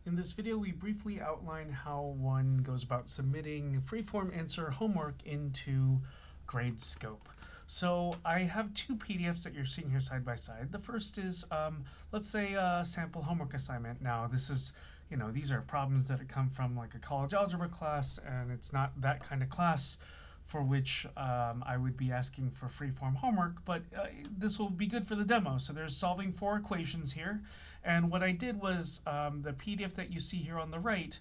In this video, we briefly outline how one goes about submitting freeform answer homework into Gradescope. So I have two PDFs that you're seeing here side by side. The first is, let's say, a sample homework assignment. Now, this is, these are problems that come from like a college algebra class, and it's not that kind of class for which I would be asking for freeform homework, but this will be good for the demo. So there's solving 4 equations here, and what I did was the PDF that you see here on the right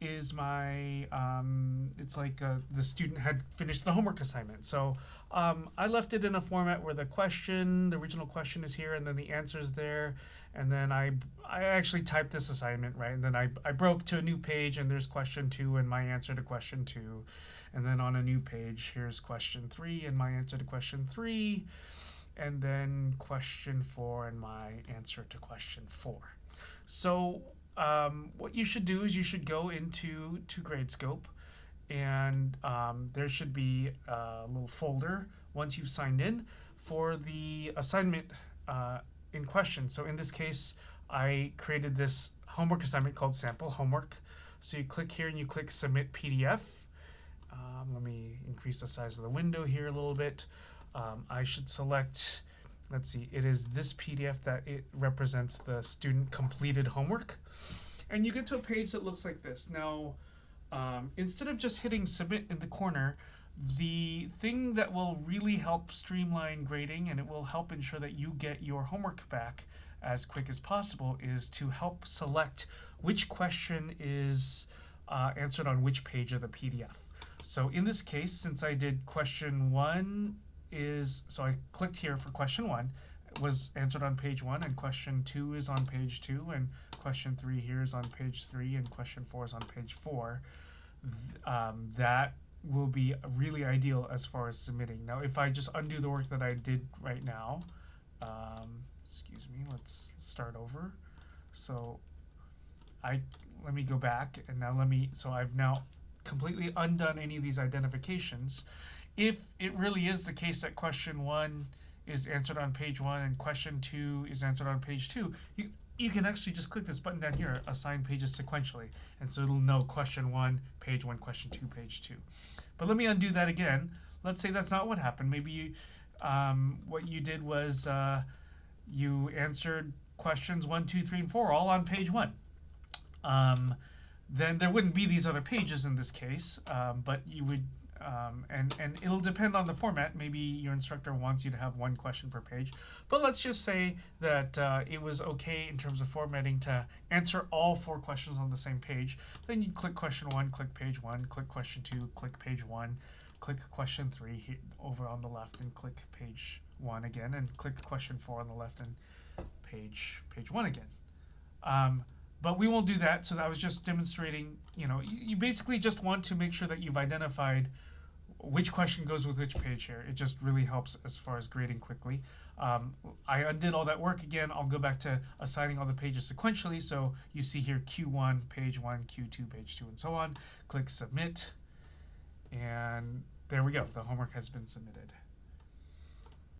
is my, it's like the student had finished the homework assignment. So I left it in a format where the original question is here, and then the answer is there, and then I actually typed this assignment, right? And then I broke to a new page, and there's question 2 and my answer to question 2. And then on a new page, here's question 3 and my answer to question 3. And then question 4 and my answer to question 4. So what you should do is you should go into Gradescope, and there should be a little folder once you've signed in for the assignment in question. So in this case, I created this homework assignment called sample homework. So you click here and you click submit PDF. Let me increase the size of the window here a little bit. I should select, let's see, it is this PDF that it represents the student completed homework. And you get to a page that looks like this. Now, instead of just hitting submit in the corner, the thing that will really help streamline grading, and it will help ensure that you get your homework back as quick as possible, is to help select which question is answered on which page of the PDF. So in this case, since I did question 1 so I clicked here for question 1, it was answered on page 1, and question 2 is on page 2, and question 3 here is on page 3, and question 4 is on page 4. That will be really ideal as far as submitting. Now, if I just undo the work that I did right now, excuse me, let's start over. So let me go back, and now so I've now completely undone any of these identifications. If it really is the case that question 1 is answered on page 1 and question 2 is answered on page 2, you can actually just click this button down here, assign pages sequentially, and so it'll know question 1, page 1, question 2, page 2. But let me undo that again. Let's say that's not what happened. Maybe what you did was you answered questions 1, 2, 3, and 4 all on page 1. Then there wouldn't be these other pages in this case, but you would, and it'll depend on the format. Maybe your instructor wants you to have 1 question per page, but let's just say that it was okay in terms of formatting to answer all 4 questions on the same page. Then you click question 1, click page 1, click question 2, click page 1, click question 3 here, over on the left, and click page 1 again, and click question 4 on the left, and page 1 again. But we won't do that, so I was just demonstrating, you basically just want to make sure that you've identified which question goes with which page here. It just really helps as far as grading quickly. I undid all that work again. I'll go back to assigning all the pages sequentially, so you see here Q1, page 1, Q2, page 2, and so on. Click submit, and there we go. The homework has been submitted.